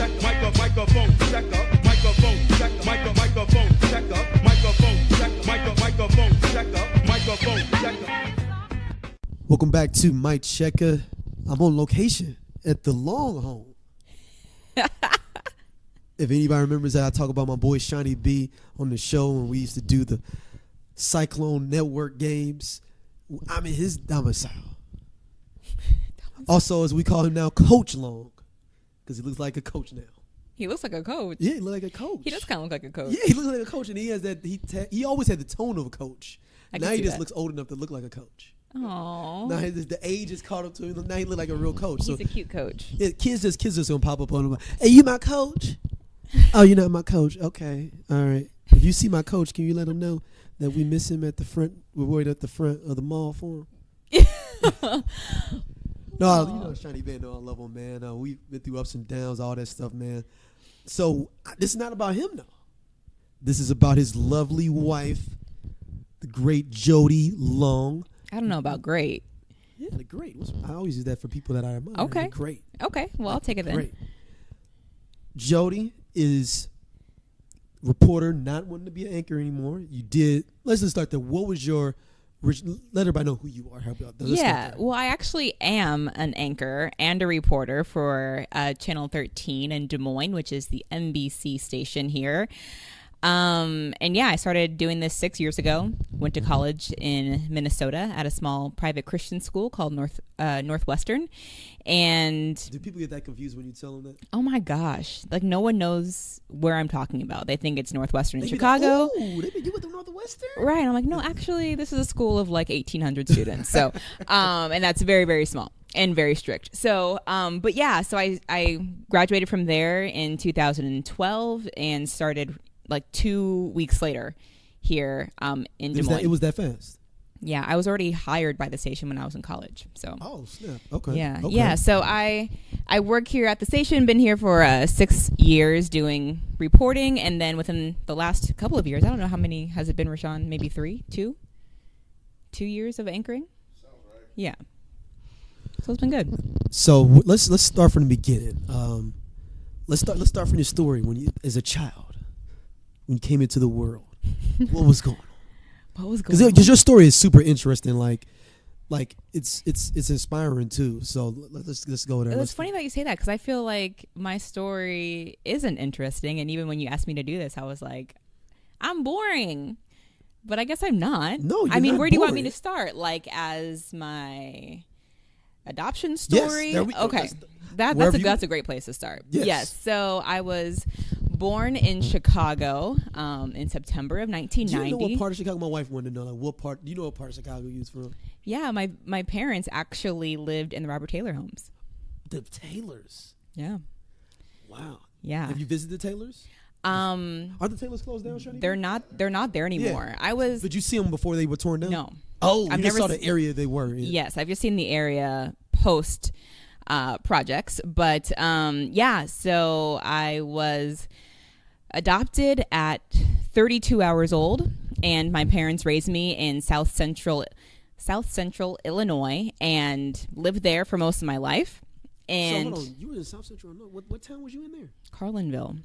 microphone checker, microphone checker, microphone checker, microphone checker, microphone checker, microphone checker. Welcome back to Mike Checka. I'm on location at the Long Home. If anybody remembers that, I talk about my boy Shiny B on the show when we used to do the Cyclone Network games. I'm in his domicile. Also, as we call him now, Coach Long, because he looks like a coach now. He looks like a coach. Yeah, he looks like a coach. He does kind of look like a coach. Yeah, he looks like a coach, and he has that. He always had the tone of a coach. Now he just looks old enough to look like a coach. Aww. Now the age is caught up to him. Now he look like a real coach. He's a cute coach. Yeah, kids just gonna pop up on him. Hey, you my coach? Oh, you're not my coach. Okay, all right. If you see my coach, can you let him know that we miss him at the front? We're worried at the front of the mall for him. No, you know Shiny Band. No, I love him, man. We've been through ups and downs, all that stuff, man. So this is not about him, though. This is about his lovely wife, the great Jodi Long. I don't know about great. Yeah, the great. I always use that for people that I admire. Okay. The great. Okay. Well, I'll take it then. Great. Jodi is reporter, not wanting to be an anchor anymore. You did. Let's just start there. What was your? Let everybody know who you are. How about that? Yeah. Well, I actually am an anchor and a reporter for Channel 13 in Des Moines, which is the NBC station here. And yeah, I started doing this 6 years ago. Went to college in Minnesota at a small private Christian school called Northwestern. And do people get that confused when you tell them that? Oh my gosh. Like no one knows where I'm talking about. They think it's Northwestern in Chicago. Oh, you with the Northwestern? Right. I'm like, no, actually this is a school of like 1,800 students. So, and that's very, very small and very strict. So, but yeah, so I graduated from there in 2012 and started like 2 weeks later here in Des Moines. It was that fast? Yeah, I was already hired by the station when I was in college. So. Oh snap! Okay. Yeah, okay. yeah. So I work here at the station. Been here for 6 years doing reporting, and then within the last couple of years, I don't know how many has it been, Rashawn? Maybe 2 years of anchoring. Sounds right. Yeah. So it's been good. So let's start from the beginning. Let's start from your story when you, as a child, when you came into the world. What was going on? What was going on? Because your story is super interesting. Like it's inspiring too. So let's go there. It's funny that you say that because I feel like my story isn't interesting, and even when you asked me to do this, I was like, I'm boring. But I guess I'm not. No, you're I mean, not where do you want boring. me to start? Like as my adoption story? Yes, there we go. Okay, that's a great place to start. Yes. So I was born in Chicago in September of 1990. Do you know what part of Chicago? My wife wanted to know. Like, what part? Do you know what part of Chicago you was from? Yeah, my parents actually lived in the Robert Taylor homes. The Taylors. Yeah. Wow. Yeah. Have you visited the Taylors? Are the Taylors closed down, Shani? They're not there anymore. Yeah. Did you see them before they were torn down? No. Oh, I've you just saw the area they were in. Yes, I've just seen the area post projects, but yeah. So I was adopted at 32 hours old, and my parents raised me in South Central Illinois, and lived there for most of my life. And so hold on, you were in South Central Illinois. What town was you in there? Carlinville.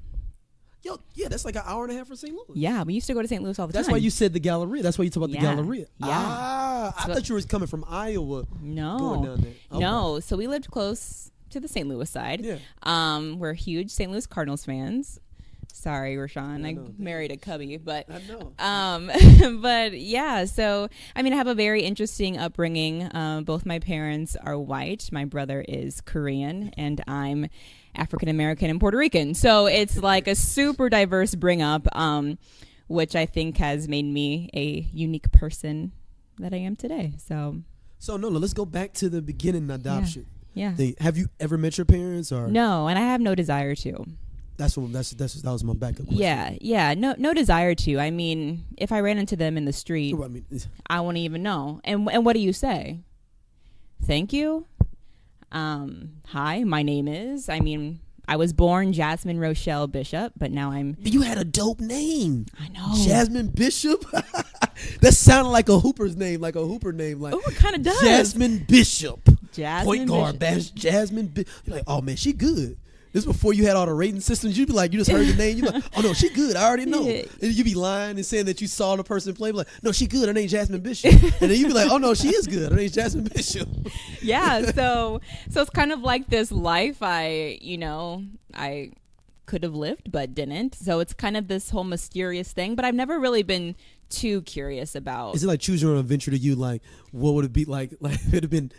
Yo, yeah, that's like an hour and a half from St. Louis. Yeah, we used to go to St. Louis all the time. That's why you said the Galleria. That's why you talk about the Galleria. Yeah. I thought you were coming from Iowa. No. Going down there. Okay. No. So we lived close to the St. Louis side. Yeah. We're huge St. Louis Cardinals fans. Sorry, Rashawn. I married a cubby, but I know. but yeah. So I mean, I have a very interesting upbringing. Both my parents are white. My brother is Korean, and I'm African American and Puerto Rican. So it's like a super diverse bring up, which I think has made me a unique person that I am today. So no, let's go back to the beginning adoption. Yeah. Have you ever met your parents or no? And I have no desire to. That was my backup question. Yeah. No desire to. I mean, if I ran into them in the street, I wouldn't even know. And what do you say? Thank you. Hi, my name is. I mean, I was born Jasmine Rochelle Bishop, but now I'm. You had a dope name. I know. Jasmine Bishop. That sounded like a Hooper's name, like a Hooper name. Like, oh, it kind of does. Jasmine Bishop. Jasmine Point guard, Bishop. Jasmine. You're like, oh man, she good. This before you had all the rating systems. You'd be like, you just heard the name. You'd be like, oh no, she good. I already know. Yeah. And you'd be lying and saying that you saw the person play. Like, no, she good. Her name's Jasmine Bishop. And then you'd be like, oh no, she is good. Her name's Jasmine Bishop. Yeah. So it's kind of like this life I could have lived but didn't. So it's kind of this whole mysterious thing. But I've never really been too curious about. Is it like choose your own adventure to you? Like, what would it be like? Like, if it would have been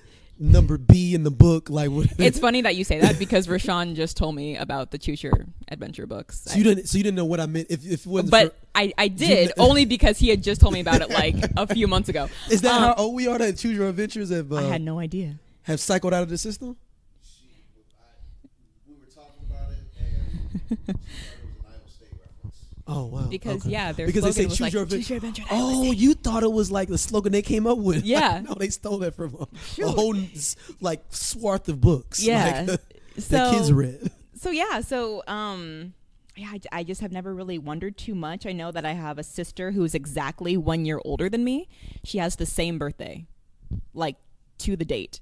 number B in the book. Like, it's funny that you say that because Rashawn just told me about the Choose Your Adventure books. So you didn't know what I meant if it wasn't. But I did only because he had just told me about it like a few months ago. Is that how old we are that Choose Your Adventures have? I had no idea. Have cycled out of the system. We were talking about it, and Oh wow! Because okay. their because they say slogan was choose like, your Choose Your Adventure. Oh, you thought it was like the slogan they came up with? Yeah. No, they stole that from a whole like swath of books. Yeah, like, that kids read. I just have never really wondered too much. I know that I have a sister who's exactly 1 year older than me. She has the same birthday, like to the date.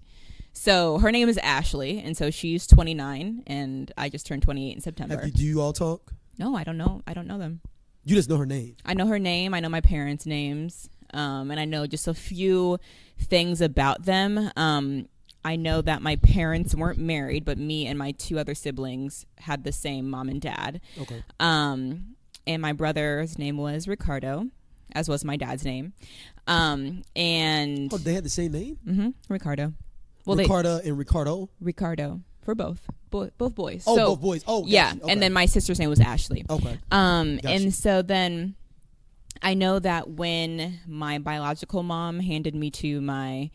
So her name is Ashley, and so she's 29, and I just turned 28 in September. Do you all talk? No, I don't know. I don't know them. You just know her name. I know her name. I know my parents' names, and I know just a few things about them. I know that my parents weren't married, but me and my two other siblings had the same mom and dad. Okay. And my brother's name was Ricardo, as was my dad's name. And they had the same name? Mm-hmm, Ricardo. Well, Ricardo and Ricardo? Ricardo for both boys. Oh, so, both boys. Oh, yeah. Okay. And then my sister's name was Ashley. Okay. And so then I know that when my biological mom handed me to my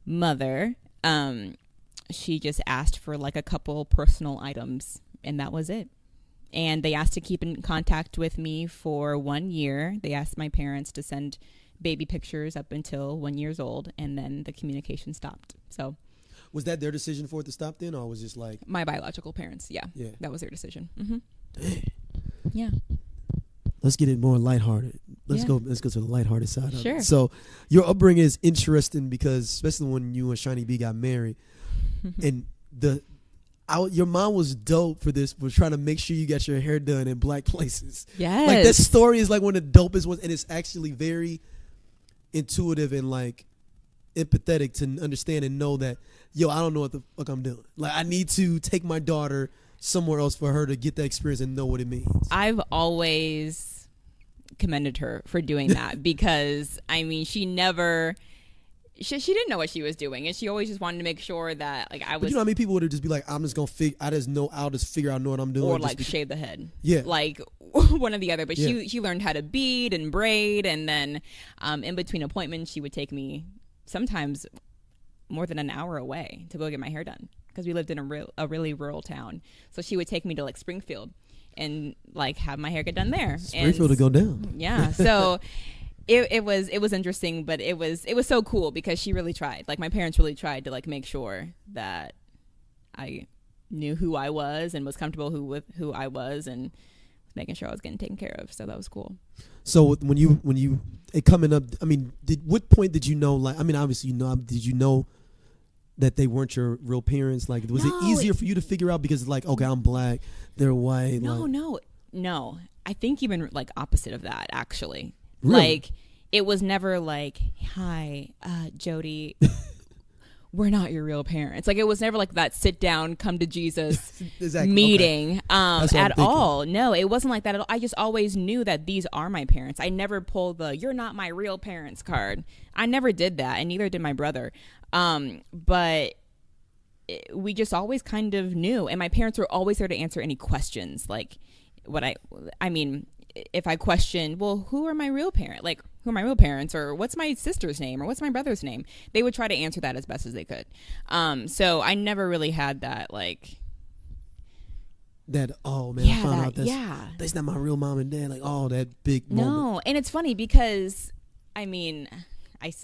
mother, she just asked for like a couple personal items, and that was it. And they asked to keep in contact with me for 1 year. They asked my parents to send baby pictures up until 1 year old, and then the communication stopped. So was that their decision for it to stop then, or was it just like my biological parents? Yeah. That was their decision. Mm-hmm. Yeah. Let's get it more lighthearted. Let's go to the lighthearted side of it. So your upbringing is interesting because especially when you and Shiny B got married, and your mom was dope for this, was trying to make sure you got your hair done in black places. Yes. Like that story is like one of the dopest ones, and it's actually very intuitive and like empathetic to understand and know that, yo, I don't know what the fuck I'm doing. Like I need to take my daughter somewhere else for her to get that experience and know what it means. I've always commended her for doing that because I mean she didn't know what she was doing, and she always just wanted to make sure that like I was. But you know how many people would just be like, I'm just gonna I'll just figure out know what I'm doing, or like shave the head, yeah, like one or the other. But yeah. she learned how to bead and braid, and then in between appointments she would take me sometimes more than an hour away to go get my hair done because we lived in a really rural town. So she would take me to like Springfield and like have my hair get done there. Springfield to go down. Yeah. So it was interesting, but it was so cool because she really tried. Like my parents really tried to like make sure that I knew who I was and was comfortable with who I was and making sure I was getting taken care of. So that was cool. So when you coming up, I mean, what point did you know? Like, I mean, obviously did you know that they weren't your real parents? Like, was it easier for you to figure out because like, okay, I'm black, they're white? No. I think even like opposite of that, actually. Really? Like, it was never like, hi, Jodi, we're not your real parents. Like, it was never like that sit down, come to Jesus exactly. meeting at all. No, it wasn't like that at all. I just always knew that these are my parents. I never pulled the you're not my real parents card. I never did that, and neither did my brother. But we just always kind of knew, and my parents were always there to answer any questions. Like I mean, if I questioned, well, who are my real parents? Like, who are my real parents? Or what's my sister's name? Or what's my brother's name? They would try to answer that as best as they could. So I never really had that, like... I found out that's not my real mom and dad. Like, that big moment. No, and it's funny because, I mean...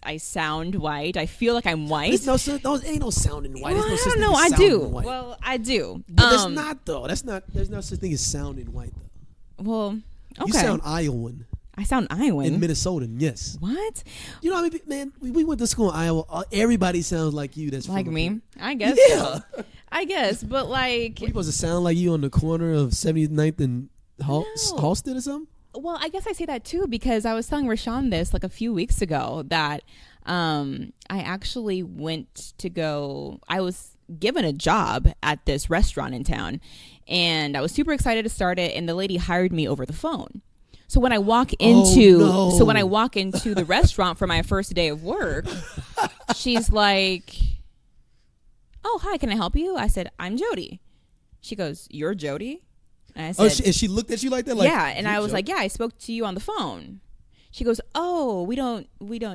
I sound white. I feel like I'm white. Ain't no sounding white. Well, There's no I don't know. I do. White. Well, I do. But that's not though. That's not. There's no such thing as sounding white though. Well, okay. You sound Iowan. I sound Iowan. And Minnesotan, yes. What? You know, I mean, man, we went to school in Iowa. Everybody sounds like you. That's like me. Here. I guess. Yeah. So. I guess, but like, What, you supposed to sound like you on the corner of 79th and Halsted or something? well, I guess I say that too because I was telling Rashawn this like a few weeks ago that I actually went to go. I was given a job at this restaurant in town, and I was super excited to start it. And the lady hired me over the phone. So when I walk into, the restaurant for my first day of work, she's like, "Oh, hi, can I help you?" I said, "I'm Jodi." She goes, "You're Jodi?" And I said, and she looked at you like that? Like, yeah, and I was like, "Yeah, I spoke to you on the phone." She goes, "Oh, we don't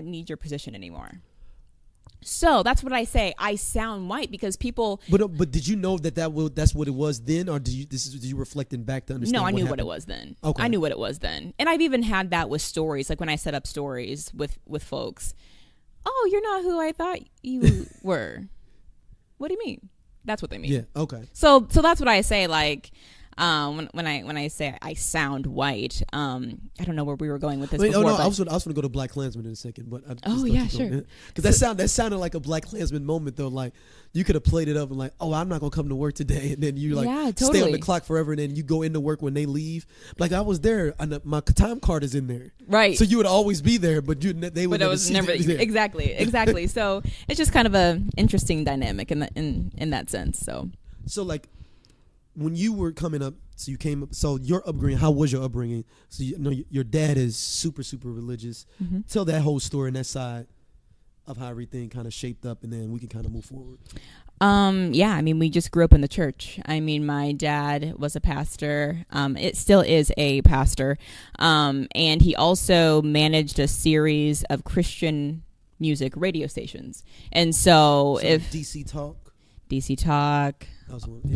need your position anymore." So that's what I say. I sound white because people. But did you know that's what it was then, or did you reflecting back to understand? No, I knew happened? what it was then. Okay. I knew what it was then, and I've even had that with stories, like when I set up stories with folks. "Oh, you're not who I thought you were." What do you mean? That's what they mean. Yeah. Okay. So that's what I say. Like, when I say I sound white, I don't know where we were going with this. Before, I was going to go to Black Klansman in a second, but Sure. Because that sounded like a Black Klansman moment though. Like you could have played it up and like, "Oh, I'm not going to come to work today," and then you like stay on the clock forever, and then you go into work when they leave. Like I was there, and my time card is in there, right? So you would always be there, but they would. But it was never exactly. So it's just kind of a interesting dynamic in that sense. So like. When you were coming up, so you came up. So your upbringing, how was your upbringing? So you know your dad is super religious. Mm-hmm. Tell that whole story and that side of how everything kind of shaped up, and then we can kind of move forward. Yeah, I mean, we just grew up in the church. I mean, my dad was a pastor. It still is a pastor, and he also managed a series of Christian music radio stations. And so if DC Talk.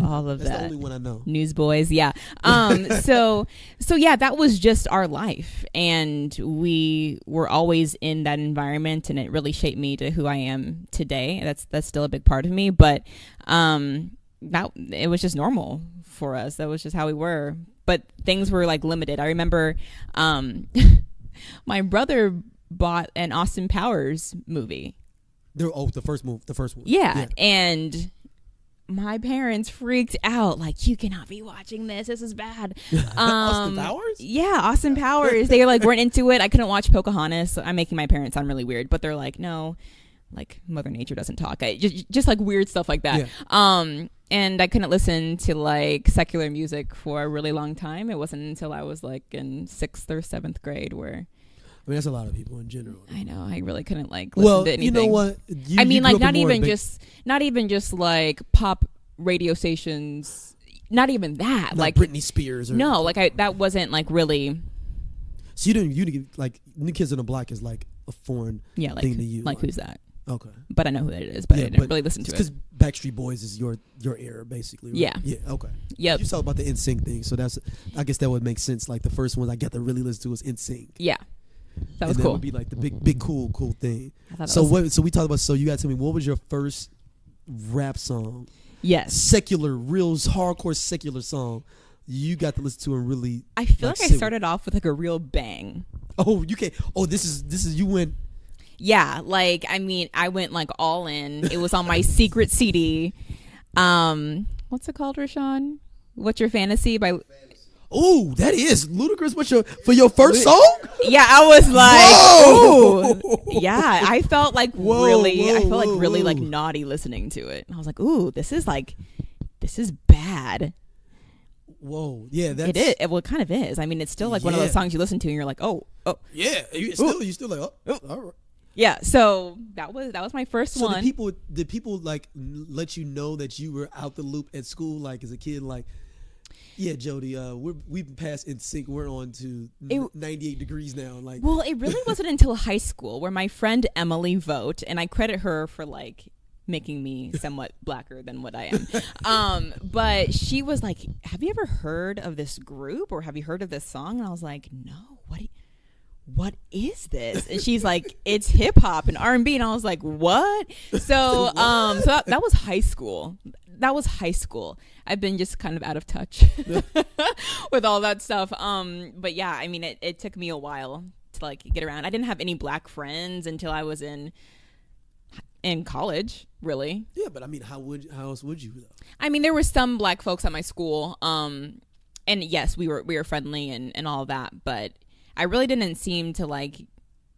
All of that's that. the only one I know. Newsboys, yeah. So yeah, that was just our life, and we were always in that environment, and it really shaped me to who I am today. That's still a big part of me, but that it was just normal for us. That was just how we were. But things were like limited. I remember my brother bought an Austin Powers movie. The first one. Yeah. And my parents freaked out, like, "You cannot be watching this. This is bad." Austin Powers? Yeah, Austin Powers. They like weren't into it. I couldn't watch Pocahontas. I'm making my parents sound really weird, but they're like, "No, like Mother Nature doesn't talk." Just like weird stuff like that. Yeah. And I couldn't listen to like secular music for a really long time. It wasn't until I was like in 6th or 7th grade where. I mean, that's a lot of people in general. I know. I really couldn't like listen to anything. You know what? I mean, like not even just like pop radio stations. Not even that. Not like Britney Spears. Or no, like that wasn't like really. So you didn't like New Kids on the Block is like a foreign thing to you. Like who's that? Okay. But I know who that is. But I didn't really listen to it. Because Backstreet Boys is your era basically. Right? Yeah. Yeah. Okay. Yep. You talk about the NSYNC thing, so I guess that would make sense. Like the first ones I got to really listen to was NSYNC. Yeah. That was and cool. That would be like the big cool thing. So we talked about. So you got to tell me, what was your first rap song? Yes. Secular, real hardcore secular song you got to listen to and really. I feel like I started off with like a real bang. Oh, you can't. Oh, this is you went. Yeah, like I mean, I went like all in. It was on my secret CD. What's it called, Rashawn? What's Your Fantasy by. Oh, that is ludicrous. For your first song? Yeah, I was like, ooh, yeah. I felt like really like naughty listening to it. And I was like, ooh, this is bad. Whoa, yeah, that's it is. Well, it kind of is. I mean, it's still like one of those songs you listen to and you're like, oh, yeah. You still like, oh, all right. Yeah. So that was my first one. Did people like let you know that you were out the loop at school, like as a kid, like? Yeah, Jodi, we've passed NSYNC. We're on to 98 degrees now. Like, well, it really wasn't until high school where my friend Emily Vogt, and I credit her for like making me somewhat blacker than what I am. But she was like, "Have you ever heard of this group or have you heard of this song?" And I was like, "No, what is this?" And she's like, "It's hip hop and R&B." And I was like, "What?" So that was high school. I've been just kind of out of touch with all that stuff. But yeah, I mean, it took me a while to like get around. I didn't have any black friends until I was in in college, really. Yeah, but I mean, how else would you though? I mean, there were some black folks at my school, and yes, we were friendly and all that, but I really didn't seem to like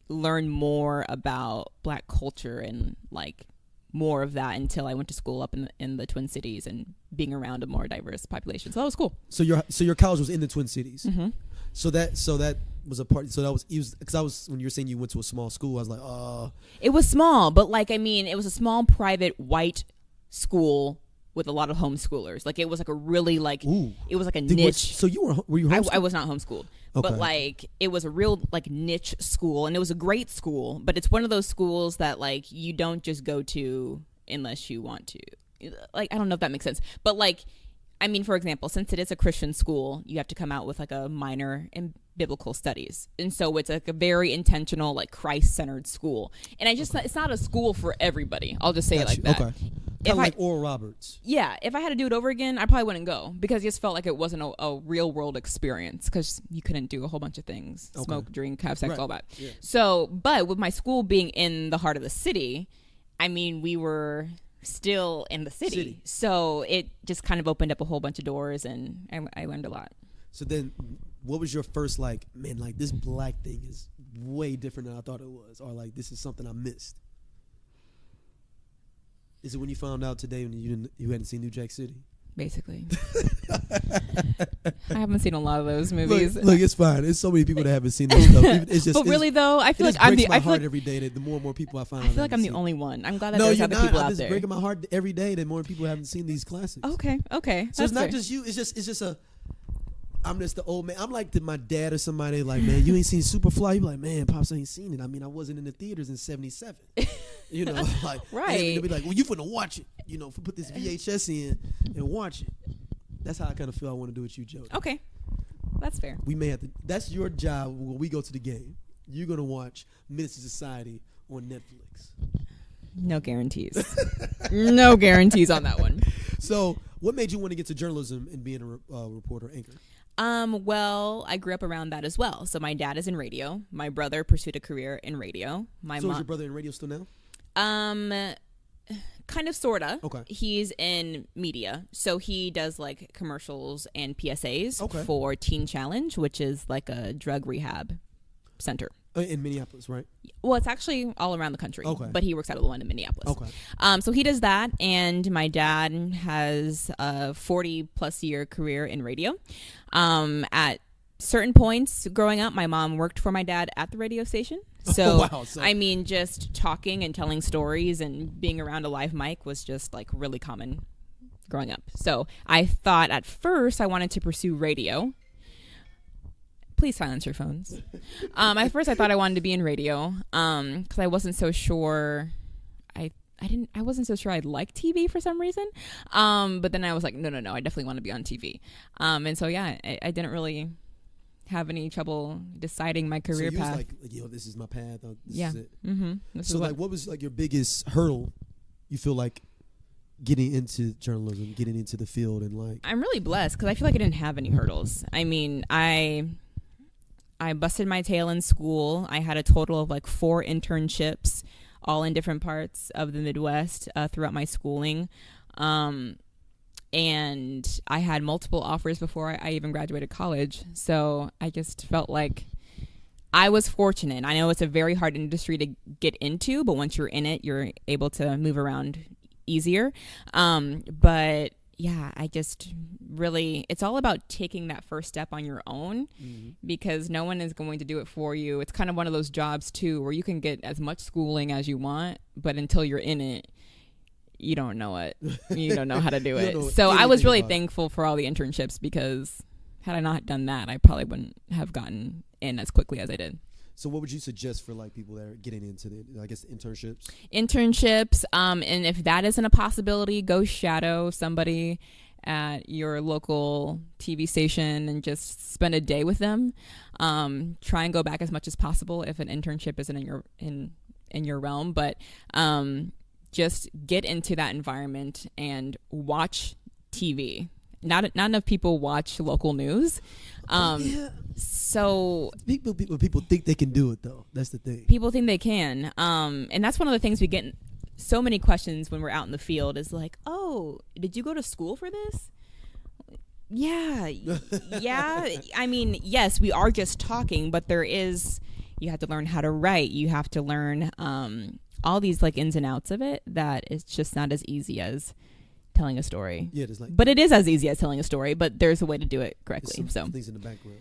learn more about black culture and like more of that until I went to school up in the Twin Cities and being around a more diverse population. So that was cool. So your college was in the Twin Cities. Mm-hmm. So that was a part. So that was because I was when you were saying you went to a small school, I was like, It was small, but like I mean, it was a small private white school with a lot of homeschoolers. Like it was like a really like it was like a niche. So were you homeschooled? I was not homeschooled, Okay. but like it was a real like niche school, and it was a great school. But it's one of those schools that like you don't just go to unless you want to. Like I don't know if that makes sense, but like I mean, for example, since it is a Christian school, you have to come out with like a minor in biblical studies, and so it's like a very intentional, like Christ-centered school. And I just it's not a school for everybody. I'll just say it like that. Okay. Kind of like Oral Roberts. Yeah, if I had to do it over again, I probably wouldn't go because I just felt like it wasn't a real world experience because you couldn't do a whole bunch of things, smoke, drink, have sex, all that. Yeah. So, but with my school being in the heart of the city, I mean, we were still in the city. So it just kind of opened up a whole bunch of doors, and I learned a lot. So then, what was your first like, man, like this black thing is way different than I thought it was, or like this is something I missed? Is it when you found out today when you hadn't seen New Jack City? Basically. I haven't seen a lot of those movies. Look, it's fine. There's so many people that haven't seen those stuff. It's just, but really though, I feel like I'm the my heart every day that the more and more people I find. I feel like I'm the only one. I'm glad that no, there's you're other not. people out It's there. breaking my heart every day that more people haven't seen these classics. Okay. So it's not just you. It's just a. I'm just the old man. I'm like my dad or somebody like, man, you ain't seen Superfly. You be like, man, Pops ain't seen it. I mean, I wasn't in the theaters in '77. You know, like right. And they'll be like, well, you finna watch it. You know, put this VHS in and watch it. That's how I kind of feel I want to do with you, Jodi. Okay, that's fair. We may have to. That's your job when we go to the game. You're gonna watch Minister Society on Netflix. No guarantees. No guarantees on that one. So, what made you want to get to journalism and being a reporter anchor? Well, I grew up around that as well. So my dad is in radio. My brother pursued a career in radio. So is your brother in radio still now? Kind of, sorta. Okay. He's in media, so he does like commercials and PSAs Okay. for Teen Challenge, which is like a drug rehab center. In Minneapolis, right? Well, it's actually all around the country, Okay. but he works out of the one in Minneapolis. Okay. So he does that, and my dad has a 40-plus year career in radio. At certain points growing up, my mom worked for my dad at the radio station. So, wow. I mean, just talking and telling stories and being around a live mic was just like really common growing up. So I thought at first I wanted to pursue radio. Please silence your phones. At first I thought I wanted to be in radio because I wasn't so sure. I wasn't so sure I'd like TV for some reason. But then I was like, no, I definitely want to be on TV. And so, yeah, I didn't really have any trouble deciding my career so you path. was like, yo, this is my path. This yeah. is it. Mm-hmm. So, like, what was like your biggest hurdle you feel like getting into journalism, getting into the field, and like? I'm really blessed because I feel like I didn't have any hurdles. I mean, I busted my tail in school. I had a total of like 4 internships, all in different parts of the Midwest throughout my schooling. And I had multiple offers before I even graduated college. So I just felt like I was fortunate. I know it's a very hard industry to get into, but once you're in it, you're able to move around easier. But yeah, I just really, it's all about taking that first step on your own because no one is going to do it for you. It's kind of one of those jobs too, where you can get as much schooling as you want, but until you're in it, you don't know it. You don't know how to do it. So I was really thankful for all the internships because had I not done that, I probably wouldn't have gotten in as quickly as I did. So what would you suggest for like people that are getting into the, I guess, internships? And if that isn't a possibility, go shadow somebody at your local TV station and just spend a day with them. Try and go back as much as possible if an internship isn't in your realm, but just get into that environment and watch TV. Not enough people watch local news. Yeah. So people think they can do it though. That's the thing. People think they can. And that's one of the things we get so many questions when we're out in the field is like, oh, did you go to school for this? Yeah. I mean, yes, we are just talking, but you have to learn how to write. You have to learn all these like ins and outs of it that it's just not as easy as telling a story. Yeah, there's like, but it is as easy as telling a story, but there's a way to do it correctly. So things in the background.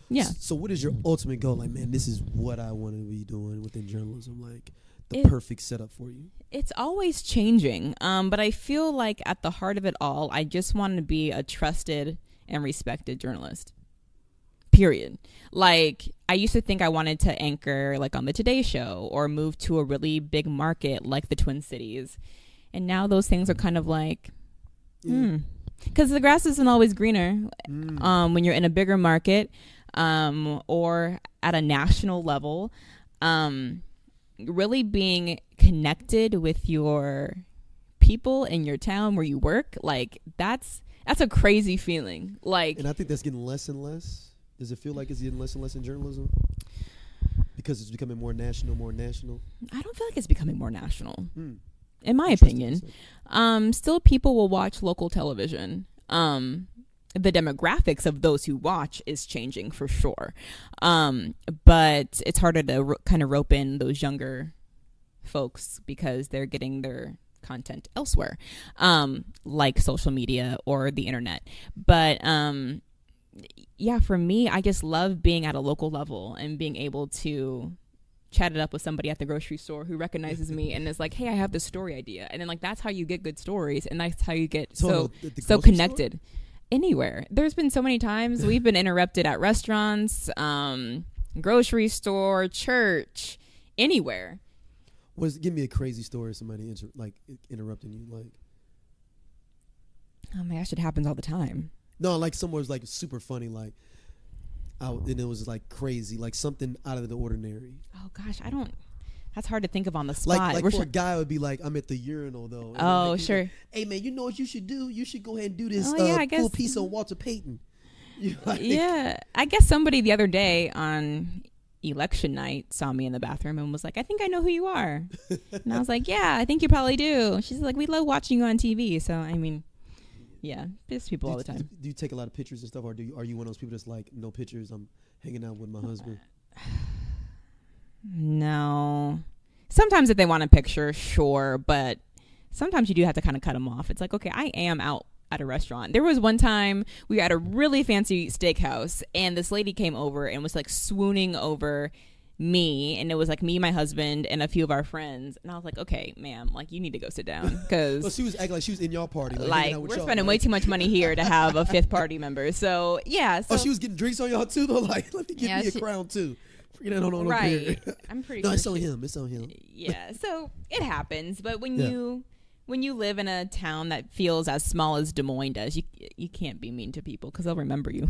Yeah. So what is your ultimate goal? Like, man, this is what I want to be doing within journalism. Like the It- perfect setup for you. It's always changing, but I feel like at the heart of it all, I just want to be a trusted and respected journalist. Period. Like, I used to think I wanted to anchor like on the Today Show or move to a really big market like the Twin Cities. And now those things are kind of like, because the grass isn't always greener when you're in a bigger market or at a national level. Really being connected with your people in your town where you work, like that's a crazy feeling. Like, And I think that's getting less and less. Does it feel like it's getting less and less in journalism? Because it's becoming more national. I don't feel like it's becoming more national, Mm. in my Interesting. opinion. Still people will watch local television. The demographics of those who watch is changing for sure. But it's harder to kind of rope in those younger folks because they're getting their content elsewhere, like social media or the internet. But yeah, for me, I just love being at a local level and being able to chat it up with somebody at the grocery store who recognizes me and is like, hey, I have this story idea. And then like, that's how you get good stories. And that's how you get so the grocery connected. Anywhere. There's been so many times we've been interrupted at restaurants, grocery store, church, anywhere. Give me a crazy story of somebody interrupting you. Like, Oh my gosh, it happens all the time. no, like someone was like super funny, like, and it was like crazy, like something out of the ordinary. Oh gosh, that's hard to think of on the spot. Like for a guy, it would be like, I'm at the urinal though. And Oh, like, he's sure. like, hey man, you know what you should do? You should go ahead and do this Oh, yeah, I full guess- piece on Walter Payton. You're like, Yeah, I guess somebody the other day on election night saw me in the bathroom and was like, I think I know who you are. And I was like, yeah, I think you probably do. She's like, we love watching you on TV. So, I mean, yeah, it's people all the time. Do you take a lot of pictures and stuff, or are you one of those people that's like, no pictures, I'm hanging out with my husband? No. Sometimes if they want a picture, sure. But sometimes you do have to kind of cut them off. It's like, okay, I am out at a restaurant. There was one time we were at a really fancy steakhouse and this lady came over and was like swooning over me, and it was like me, my husband, and a few of our friends, and I was like, okay, ma'am, like you need to go sit down because Well, she was acting like she was in y'all party. like hanging out with we're y'all, spending like- way too much money here to have a fifth party member. So yeah, so Oh, she was getting drinks on y'all too though. Like, let me give Yeah, me a she- crown too. Forget that on right. I'm pretty No, sure it's on she- him. It's on him. Yeah, so it happens, but when Yeah. you live in a town that feels as small as Des Moines does, you can't be mean to people because they'll remember you.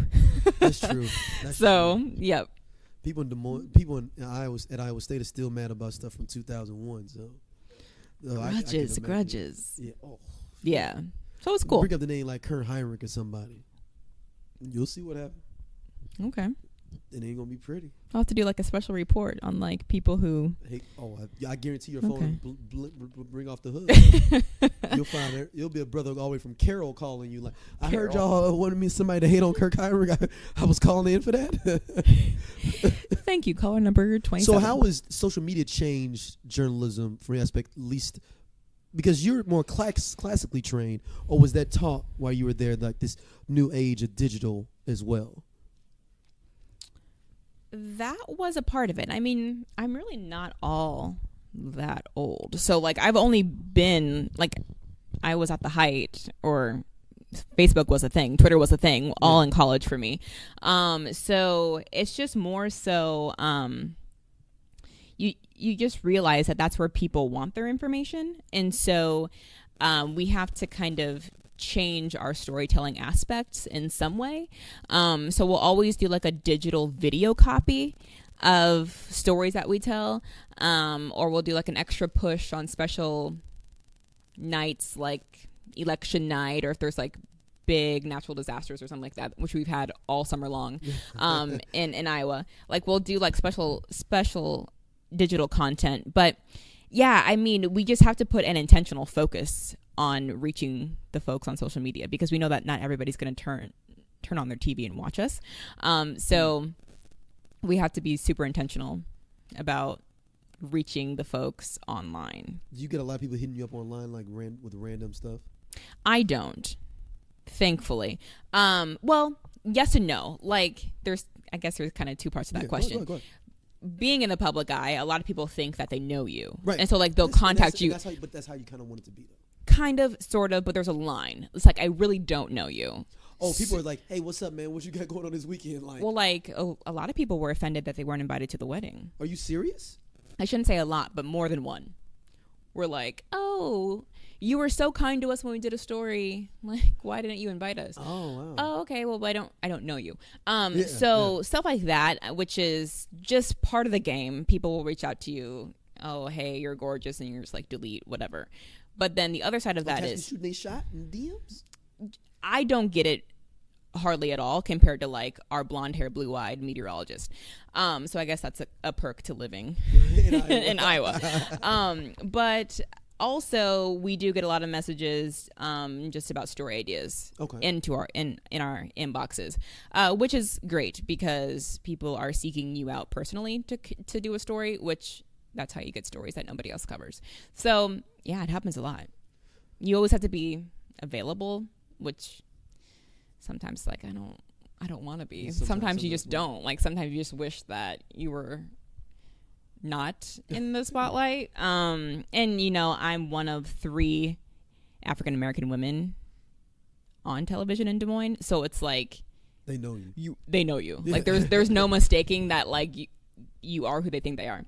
That's true. That's So true. yep. People in Des Moines, people in Iowa State are still mad about stuff from 2001. So I can Grudges, imagine. grudges. Yeah. Oh. Yeah. So it's cool. Bring up the name like Kurt Heinrich or somebody. You'll see what happens. Okay. It ain't gonna be pretty. I'll have to do like a special report on like people who. Hey, I guarantee your phone Okay. will bring off the hood. You'll find there. You'll be a brother all the way from Carroll calling you like, I heard Carroll. y'all wanted me somebody to hate on Kirk Heinrich. I was calling in for that. Thank you. Caller number 27. So how has social media changed journalism from the aspect, at least because you're more classically trained, or was that taught while you were there, like this new age of digital as well? That was a part of it. I mean, I'm really not all that old. So like I've only been like I was at the height, or Facebook was a thing, Twitter was a thing, all in college for me. So it's just more so you just realize that that's where people want their information, and so we have to kind of change our storytelling aspects in some way. So we'll always do like a digital video copy of stories that we tell, or we'll do like an extra push on special nights like election night, or if there's like big natural disasters or something like that, which we've had all summer long in Iowa. Like we'll do like special digital content, but Yeah, I mean, we just have to put an intentional focus on reaching the folks on social media because we know that not everybody's going to turn on their TV and watch us. So we have to be super intentional about reaching the folks online. Do you get a lot of people hitting you up online like with random stuff? I don't, thankfully. Well, yes and no. Like, I guess there's kind of two parts to that question. Go ahead. Being in the public eye, a lot of people think that they know you, right? And so like they'll contact you. But that's how you kind of want it to be, though. Kind of, sort of, but there's a line. It's like I really don't know you. Oh, people are like, "Hey, what's up, man? What you got going on this weekend?" Like, well, like a lot of people were offended that they weren't invited to the wedding. Are you serious? I shouldn't say a lot, but more than one. We're like, oh, you were so kind to us when we did a story. Like, why didn't you invite us? Oh, wow. Oh, okay. Well, I don't know you. Yeah, Stuff like that, which is just part of the game. People will reach out to you. Oh, hey, you're gorgeous, and you're just like delete whatever. But then the other side of that is shooting a shot in DMs. I don't get it hardly at all compared to like our blonde hair, blue eyed meteorologist. So I guess that's a perk to living in Iowa. But also we do get a lot of messages just about story ideas into our in our inboxes, which is great because people are seeking you out personally to do a story, which that's how you get stories that nobody else covers. So yeah, it happens a lot. You always have to be available, which sometimes like I don't want to be. Sometimes you just don't. Like sometimes you just wish that you were not in the spotlight. And you know, I'm one of 3 African American women on television in Des Moines, so it's like they know you. They know you. Like there's no mistaking that like you are who they think they are.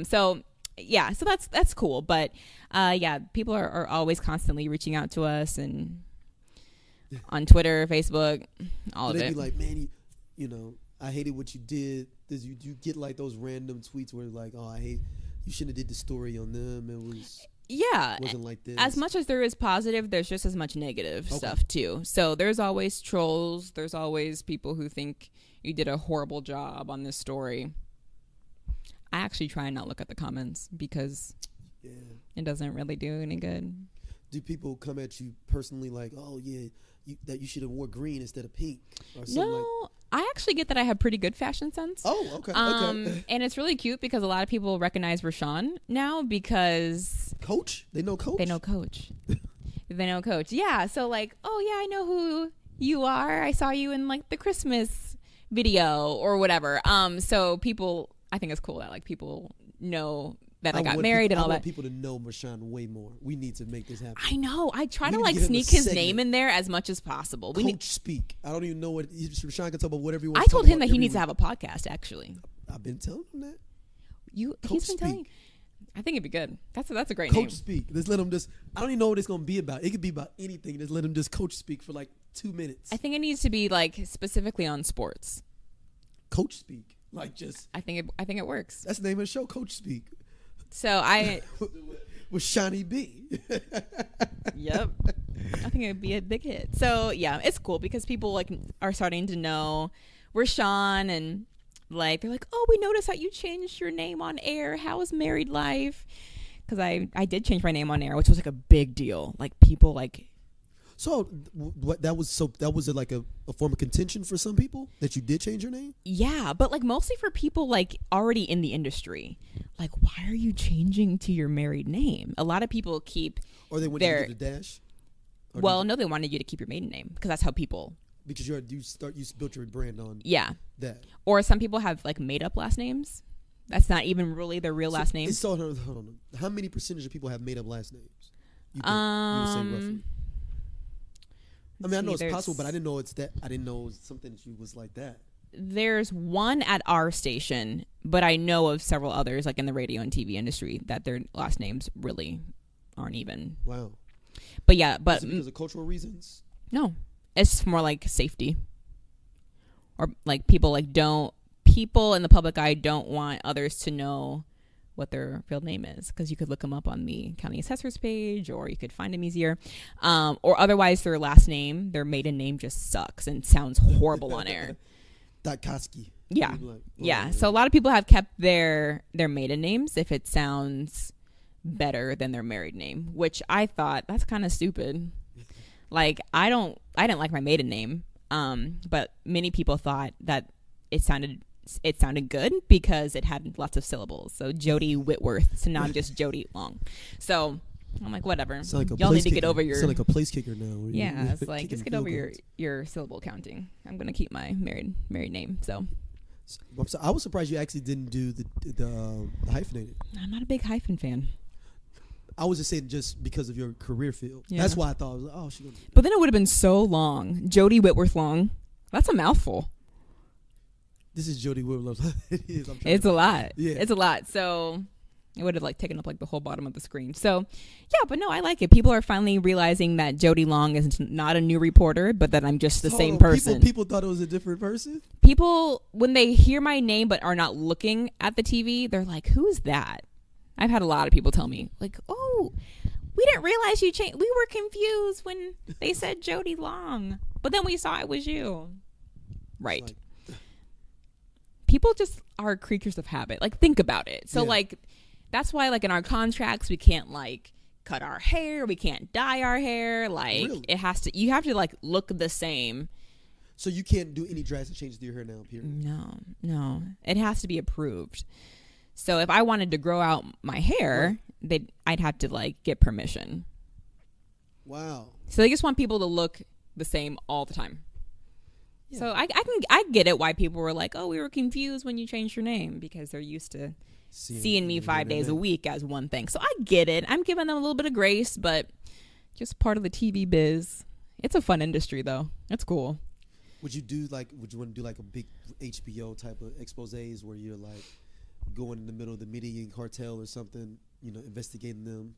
So yeah, so that's cool. But yeah, people are always constantly reaching out to us and on Twitter, Facebook, all of it. They'd be like, man, you know, I hated what you did. You get like those random tweets where like, oh, I hate, you shouldn't have did the story on them. Wasn't like this. As much as there is positive, there's just as much negative stuff too. So there's always trolls. There's always people who think you did a horrible job on this story. I actually try and not look at the comments because it doesn't really do any good. Do people come at you personally like, oh yeah, that you should have wore green instead of pink? Or something no, I actually get that I have pretty good fashion sense. Oh, okay. And it's really cute because a lot of people recognize Rashawn now because Coach. They know Coach. They know Coach. They know Coach. Yeah. So like, oh yeah, I know who you are. I saw you in like the Christmas video or whatever. So people, I think it's cool that like people know that I got married and all that. I want people to know Rashawn way more. We need to make this happen. I know. I try to like sneak his name in there as much as possible. Coach speak. I don't even know what Rashawn can talk about. Whatever he wants. I told him that he needs to have a podcast. Actually, I've been telling him that. He's been telling. I think it'd be good. That's a great name. Coach speak. Let's let him just. I don't even know what it's gonna be about. It could be about anything. Just let him just coach speak for like 2 minutes. I think it needs to be like specifically on sports. Coach speak. Like just. I think it works. That's the name of the show. Coach speak. So I with Shawnee B. Yep. I think it'd be a big hit. So yeah, it's cool because people like are starting to know Rashawn and like they're like, oh, we noticed that you changed your name on air. How was married life? Because I did change my name on air, which was like a big deal. Like people like. So what that was like a form of contention for some people that you did change your name? Yeah, but like mostly for people like already in the industry. Like, why are you changing to your married name? A lot of people keep or they wanted you to get a dash? Well, no, they wanted you to keep your maiden name because that's how people because you built your brand on that. Or some people have like made up last names. That's not even really their real last name. So hold on. How many percentage of people have made up last names? You would say roughly. I mean, I know it's possible, but I didn't know it's that. I didn't know it was something that was like that. There's one at our station, but I know of several others, like in the radio and TV industry, that their last names really aren't even. Wow. But yeah, but is it because of cultural reasons? No, it's more like safety, or like people in the public eye don't want others to know what their real name is because you could look them up on the county assessor's page or you could find them easier, or otherwise their last name, their maiden name just sucks and sounds horrible on air. Datkoski. Yeah. So a lot of people have kept their maiden names if it sounds better than their married name, which I thought that's kind of stupid. Like I didn't like my maiden name, but many people thought that it sounded good because it had lots of syllables. So Jodi Whitworth, so now I'm just Jodi Long. So I'm like, whatever. Like y'all need to get over your. Sound like a place kicker now. Yeah, it's like just get over your syllable counting. I'm gonna keep my married name. So I was surprised you actually didn't do the hyphenated. I'm not a big hyphen fan. I was just saying just because of your career field. Yeah. That's why I thought, I was like, oh, she gonna do that. But then it would have been so long. Jodi Whitworth Long. That's a mouthful. This is Jodi Whitworth. It is. It's a lot. Yeah. It's a lot. So it would have like taken up like the whole bottom of the screen. So yeah, but no, I like it. People are finally realizing that Jodi Long is not a new reporter, but that I'm just the same person. People thought it was a different person? People, when they hear my name but are not looking at the TV, they're like, who's that? I've had a lot of people tell me, like, oh, we didn't realize you changed. We were confused when they said Jodi Long, but then we saw it was you. Right. Like, people just are creatures of habit. Like, think about it. So, like, that's why, like, in our contracts, we can't, like, cut our hair. We can't dye our hair. Like, really? You have to, like, look the same. So you can't do any drastic changes to your hair now, period? No. It has to be approved. So if I wanted to grow out my hair, I'd have to like get permission. Wow. So they just want people to look the same all the time. Yeah. So I get it why people were like, oh, we were confused when you changed your name because they're used to seeing me 5 days a week as one thing. So I get it. I'm giving them a little bit of grace, but just part of the TV biz. It's a fun industry though. It's cool. Would you want to do like a big HBO type of exposés where you're like going in the middle of the Medellin cartel or something, investigating them?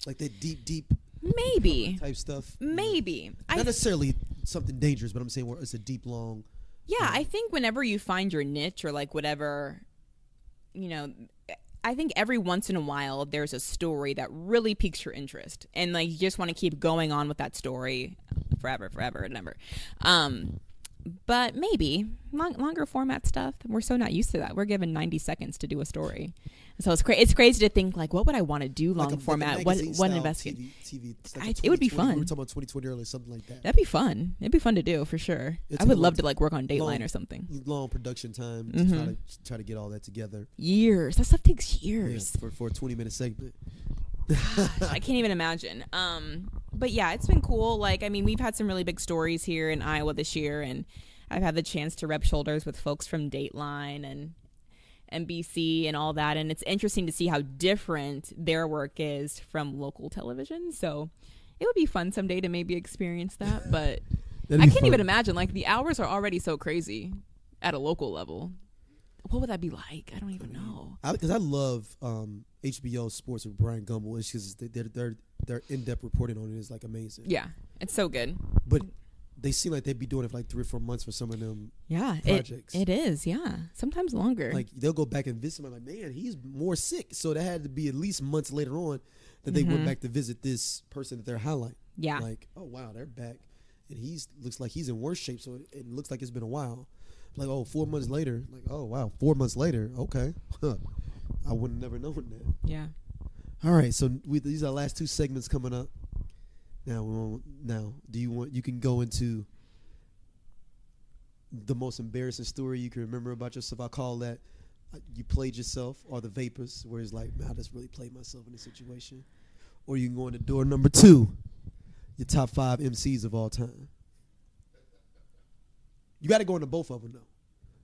Like that deep maybe type stuff? Maybe. Not necessarily something dangerous, but I'm saying where it's a deep, long... Yeah, I think whenever you find your niche or like whatever, I think every once in a while there's a story that really piques your interest. And like you just want to keep going on with that story forever and ever. But maybe longer format stuff. We're so not used to that. We're given 90 seconds to do a story, so it's crazy to think like, what would I want to do long format? What investigate? TV it would be fun. We were talking about 2020 earlier, something like that. That'd be fun. It'd be fun to do for sure. I would love to like work on Dateline or something. Long production time to try to get all that together. Years. That stuff takes years. Yeah, for a 20-minute segment. I can't even imagine. But yeah, it's been cool. Like, I mean, we've had some really big stories here in Iowa this year, and I've had the chance to rub shoulders with folks from Dateline and NBC and all that. And it's interesting to see how different their work is from local television. So it would be fun someday to maybe experience that. But I can't even imagine. Like, the hours are already so crazy at a local level. What would that be like? I don't even know. Because I love HBO Sports with Brian Gumbel. It's just their in-depth reporting on it is like amazing. Yeah, it's so good. But they seem like they'd be doing it for like 3 or 4 months for some of them projects. It is, yeah. Sometimes longer. Like they'll go back and visit him. Like, man, he's more sick. So that had to be at least months later on that they went back to visit this person that they're highlighting. Yeah. Like, oh wow, they're back, and looks like he's in worse shape. So it looks like it's been a while. Like, oh, 4 months later. Like, oh wow, 4 months later. Okay, I would have never known that. Yeah. All right, so these are our last 2 segments coming up. Now, you can go into the most embarrassing story you can remember about yourself. I call that you played yourself, or the vapors, where it's like, man, I just really played myself in this situation. Or you can go into door number 2, your top 5 MCs of all time. You got to go into both of them, though.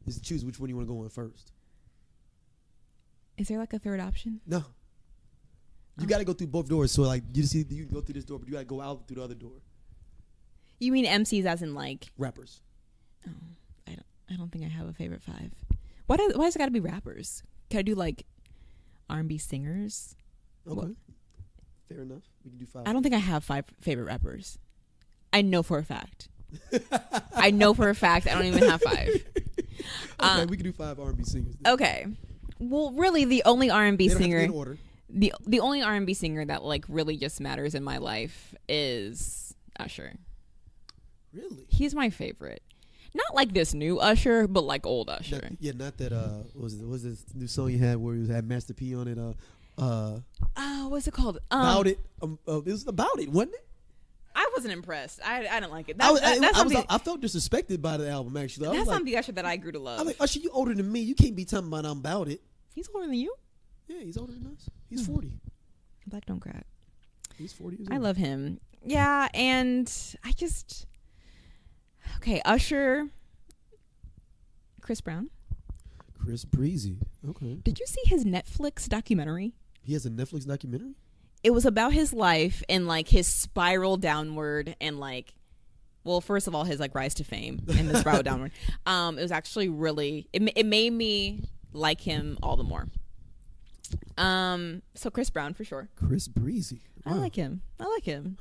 Just choose which one you want to go in first. Is there like a third option? No. You got to go through both doors. So, like, you can go through this door, but you got to go out through the other door. You mean MCs as in, like... Rappers. Oh, I don't think I have a favorite 5. Why does it got to be rappers? Can I do, like, R&B singers? Okay. What? Fair enough. We can do 5. I don't think I have 5 favorite rappers. I know for a fact. I know for a fact I don't even have 5. Okay, we can do 5 R&B singers. Then. Okay. Well, really, the only R&B singer... in order. The only R&B singer that like really just matters in my life is Usher. Really? He's my favorite. Not like this new Usher, but like old Usher. Not that. What was this new song you had where you had Master P on it? What's it called? About it. It was about it, wasn't it? I wasn't impressed. I didn't like it. I felt disrespected by the album, actually. That's not the Usher that I grew to love. I'm like, Usher, you older than me. You can't be talking about I'm about it. He's older than you? Yeah, he's older than us. He's 40. Black don't crack. He's 40 years I old. love him. Yeah, and I just... Okay, Usher... Chris Brown. Chris Breezy. Okay. Did you see his Netflix documentary? He has a Netflix documentary? It was about his life and like his spiral downward and like, well, first of all, his like rise to fame and the spiral downward. It was actually really, it made me like him all the more. So Chris Brown for sure. Chris Breezy. Wow. I like him.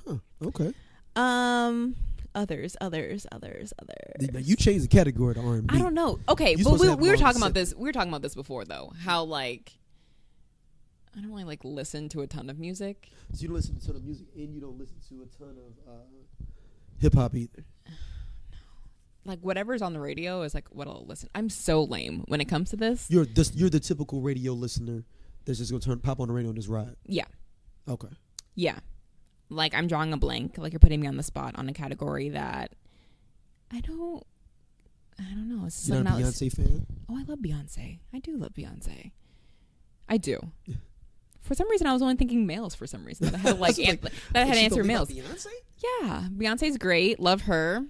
Huh. Okay. Others. Now you changed the category to R&B. I don't know. Okay, but we were talking about this. We were talking about this before though. How like I don't really like listen to a ton of music. So you don't listen to a ton of music and you don't listen to a ton of hip hop either. Like whatever's on the radio is like what I'll listen. I'm so lame when it comes to this. You're the typical radio listener that's just gonna pop on the radio and just ride. Yeah. Okay. Yeah. Like I'm drawing a blank. Like you're putting me on the spot on a category that I don't know. It's You're not a Beyonce fan? Oh, I love Beyonce. I do love Beyonce. I do. For some reason, I was only thinking males. For some reason, that I had like, that I had answered males. Beyonce? Yeah, Beyonce's great. Love her.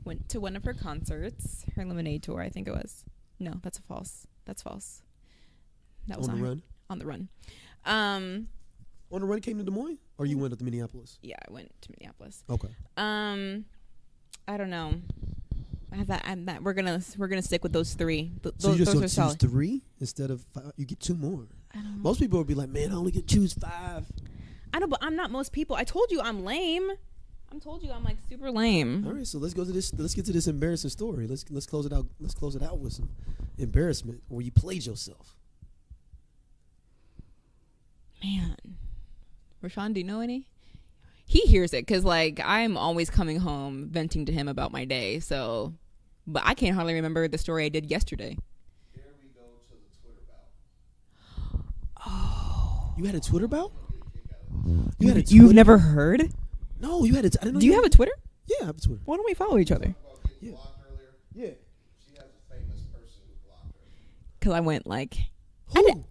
Went to one of her concerts, her Lemonade tour. I think it was. No, that's false. That's false. That was on the run. On the run. On the run came to Des Moines, or you went up to Minneapolis? Yeah, I went to Minneapolis. Okay. I don't know. I have that. We're gonna stick with those three. So you just those are choose solid. 3 instead of 5. You get 2 more. I don't know. Most people would be like, "Man, I only get choose 5." I know, but I'm not most people. I told you I'm lame. I'm like super lame. All right, so let's go to this. Let's get to this embarrassing story. Let's close it out. Let's close it out with some embarrassment where you played yourself. Man, Rashawn, do you know any? He hears it because like I'm always coming home venting to him about my day. So, but I can't hardly remember the story I did yesterday. Here we go to the Twitter bout. Oh, You had a Twitter bout? You had a You've Twitter? never heard? No, you had it. I didn't know. Do you have a Twitter? Yeah, I have a Twitter. Why don't we follow each other? About getting Yeah. blocked earlier. Yeah. She has a famous person who blocked her. Because I went like Who?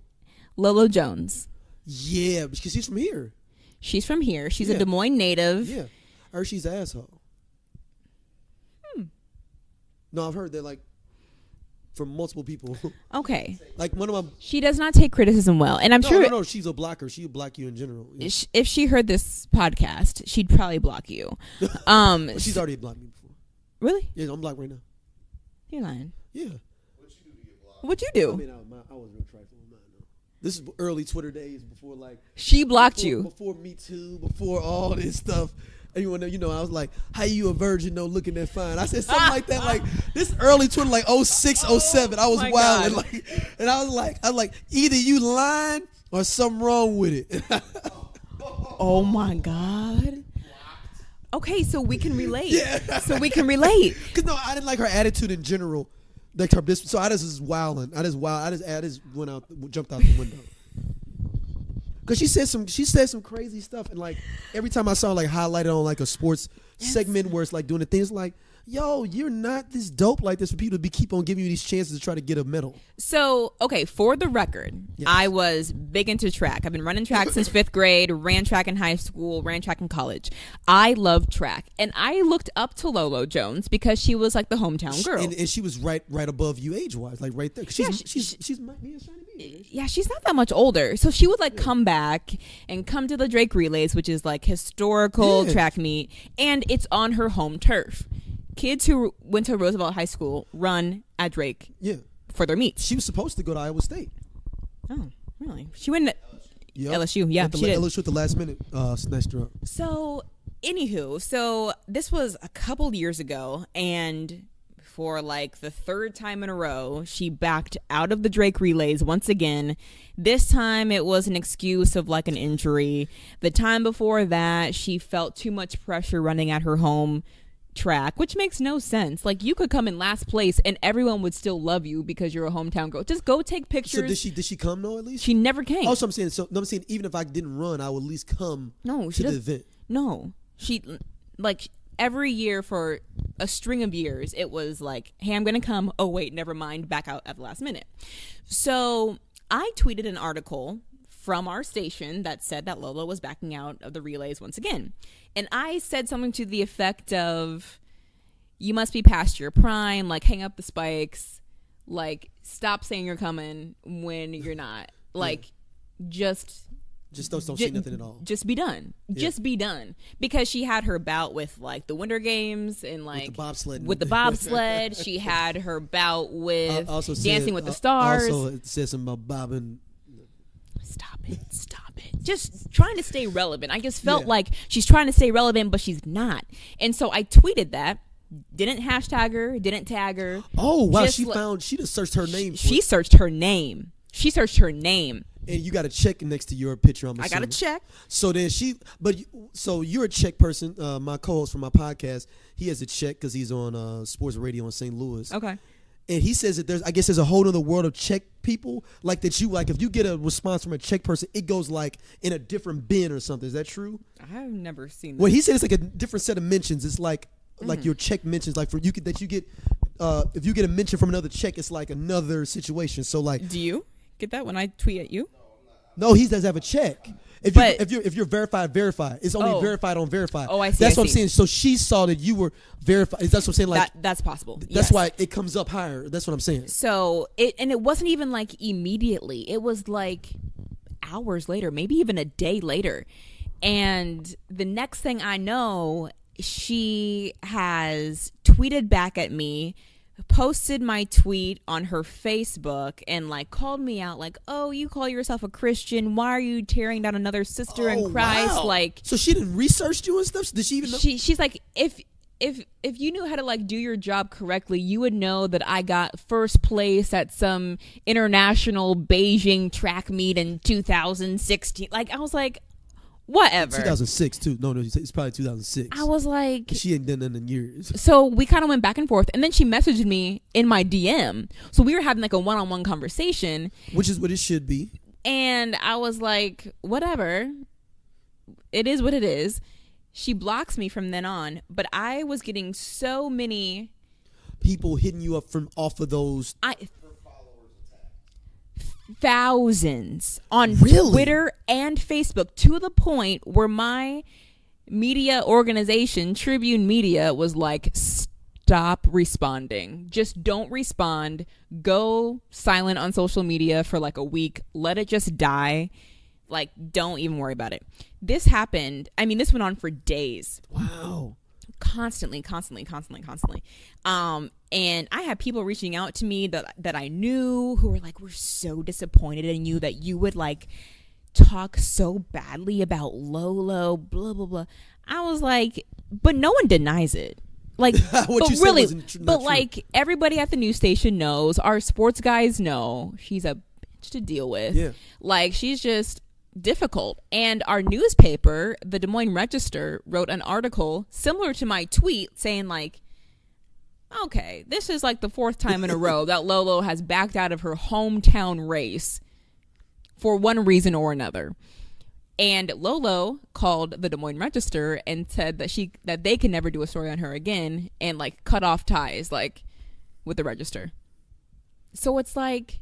Lolo Jones. Yeah, because she's from here. She's from here. She's Yeah. a Des Moines native. Yeah, I heard she's an asshole. No, I've heard that like from multiple people. Okay. Like one of my. She does not take criticism well, and I'm sure No, she's a blocker. She'll block you in general. Yeah. if she heard this podcast, she'd probably block you. Well, she's already blocked me before. Really? Yeah, I'm blocked right now. You're lying. Yeah. What'd you do to get blocked? What'd you I do? mean, I was real trifling with mine though. This is early Twitter days before like. She blocked before, you. before Me Too, before all this stuff. Anyone, I was like, "How you a virgin? No, looking that fine." I said something like that. Like this early Twitter, like 06, 07. I was my wild, God. and I was like, either you lying or something wrong with it. Oh my God. Okay, so we can relate. Yeah. So we can relate. Cause no, I didn't like her attitude in general. Like her, so I just was wilding. I just went out, jumped out the window. Cause she said some crazy stuff, and like every time I saw like highlighted on like a sports segment where it's like doing the things like, yo, you're not this dope like this for people to keep on giving you these chances to try to get a medal. So, okay, for the record, Yes. I was big into track. I've been running track since 5th grade, ran track in high school, ran track in college. I love track. And I looked up to Lolo Jones because she was like the hometown girl. And she was right above you age wise, like right there. 'Cause Yeah, she's me and Shiny B. Yeah, she's not that much older. So she would like come back and come to the Drake Relays, which is like historical Yeah. track meet. And it's on her home turf. Kids who went to Roosevelt High School run at Drake Yeah, for their meets. she was supposed to go to Iowa State. Oh, really? She went to Yep. LSU. Yeah, At the she did. LSU at the last minute snatched her up. So, anywho, so this was a couple years ago, and for like the 3rd time in a row, she backed out of the Drake Relays once again. This time it was an excuse of like an injury. The time before that, she felt too much pressure running at her home track, which makes no sense. Like, you could come in last place and everyone would still love you because you're a hometown girl. Just go take pictures. So did she come though? At least she never came. Oh, so I'm saying. So no, I'm saying even if I didn't run, I would at least come. No, to the event. No, she like every year for a string of years. It was like, hey, I'm gonna come. Oh wait, never mind. Back out at the last minute. So I tweeted an article from our station that said that Lola was backing out of the relays once again. And I said something to the effect of, you must be past your prime, like hang up the spikes, like stop saying you're coming when you're not. Like just don't say nothing at all. Just be done. Yeah. Just be done. Because she had her bout with like the Winter Games and like with the bobsled. She had her bout with Dancing with the Stars. Also, it says something about bobbing. Stop it. Just trying to stay relevant. I just felt like she's trying to stay relevant, but she's not. And so I tweeted that. Didn't hashtag her. Didn't tag her. Oh, wow. She just searched her name. She searched her name. And you got a check next to your picture. I got a check. So then so you're a check person. My co-host for my podcast, he has a check because he's on sports radio in St. Louis. Okay. And he says that there's a whole other world of check people, like that if you get a response from a check person, it goes like in a different bin or something. Is that true? I've never seen that. Well, he said it's like a different set of mentions. It's like your check mentions, like if you get a mention from another check, it's like another situation. So like, do you get that when I tweet at you? No, he does have a check. If you're verified, it's only verified on verified. Oh, I see. That's what I'm saying. So she saw that you were verified. That's what I'm saying. Like that's possible. That's why it comes up higher. That's what I'm saying. So it wasn't even like immediately. It was like hours later, maybe even a day later. And the next thing I know, she has tweeted back at me, posted my tweet on her Facebook, and like called me out like, oh, you call yourself a Christian, why are you tearing down another sister in Christ? Wow. Like, so she didn't research you and stuff? Did she even know? She's like, if you knew how to like do your job correctly, you would know that I got first place at some international Beijing track meet in 2016. Like, I was like, whatever. 2006 too. No, it's probably 2006. I was like, she ain't done that in years. So we kind of went back and forth, and then she messaged me in my DM. So we were having like a one-on-one conversation, which is what it should be. And I was like, whatever. It is what it is. She blocks me from then on, but I was getting so many people hitting you up from off of those. Thousands on Twitter and Facebook, to the point where my media organization, Tribune Media, was like, stop responding. Just don't respond. Go silent on social media for like a week. Let it just die. Like, don't even worry about it. This happened. I mean, this went on for days. Wow. Constantly. And I had people reaching out to me that I knew who were like, we're so disappointed in you that you would like talk so badly about Lolo, blah, blah, blah. I was like, but no one denies it. Like, but really, but like everybody at the news station knows, our sports guys know she's a bitch to deal with. Yeah. Like, she's just difficult. And our newspaper, the Des Moines Register, wrote an article similar to my tweet saying like, okay, this is like the fourth time in a row that Lolo has backed out of her hometown race for one reason or another. And Lolo called the Des Moines Register and said that they can never do a story on her again, and like cut off ties like with the Register. So it's like,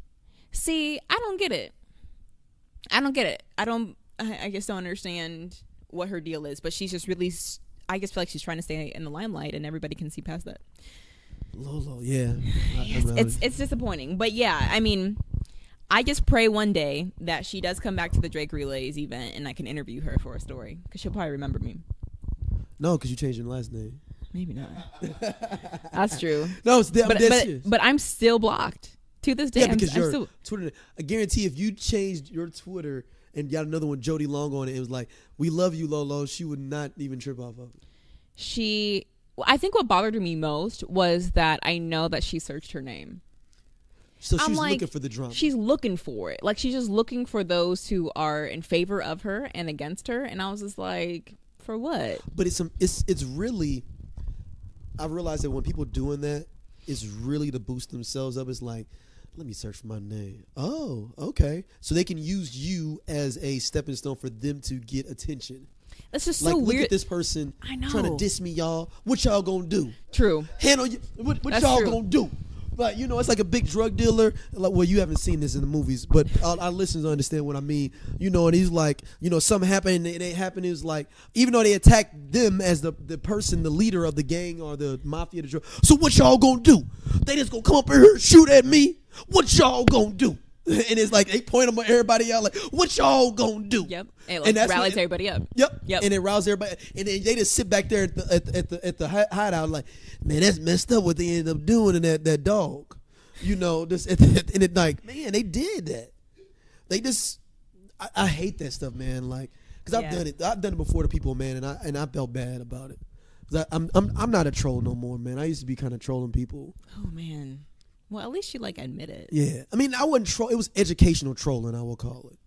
see, I don't get it. I just don't understand what her deal is, but she's just really, I just feel like she's trying to stay in the limelight and everybody can see past that. Lolo, yeah. It's disappointing. But yeah, I mean, I just pray one day that she does come back to the Drake Relays event and I can interview her for a story, because she'll probably remember me. No, because you changed your last name. Maybe not. That's true. No, but I'm still blocked to this day. Yeah, because your Twitter. I guarantee if you changed your Twitter and got another one, Jodi Long, on it, it was like, we love you, Lolo, she would not even trip off of it. I think what bothered me most was that I know that she searched her name. So she's like, looking for the drama. She's looking for it. Like, she's just looking for those who are in favor of her and against her. And I was just like, for what? But it's really, I've realized that when people doing that, it's really to boost themselves up. It's like, let me search for my name. Oh, okay. So they can use you as a stepping stone for them to get attention. That's just Like, so look weird. at this person I know. trying to diss me, y'all. What y'all gonna do? True. Handle you. What That's y'all true. gonna do? But it's like a big drug dealer. Like, well, you haven't seen this in the movies, but our listeners understand what I mean. And he's like, something happened, and it happened. Is like, even though they attacked them as the person, the leader of the gang or the mafia, the drug. So what y'all gonna do? They just gonna come up in here and shoot at me? What y'all gonna do? And it's like they point them at everybody out, like, what y'all gonna do? Yep. And that's rallies what- everybody up. Yep. Yep. And it rouses everybody, and then they just sit back there at the hideout, like, man, that's messed up what they ended up doing to that dog. This and it like, man, they did that. They just, I hate that stuff, man. Like, because I've done it. I've done it before to people, man, and I felt bad about it. 'Cause I'm not a troll no more, man. I used to be kind of trolling people. Oh man. Well, at least you admit it. Yeah, I mean, I wasn't troll. It was educational trolling, I will call it.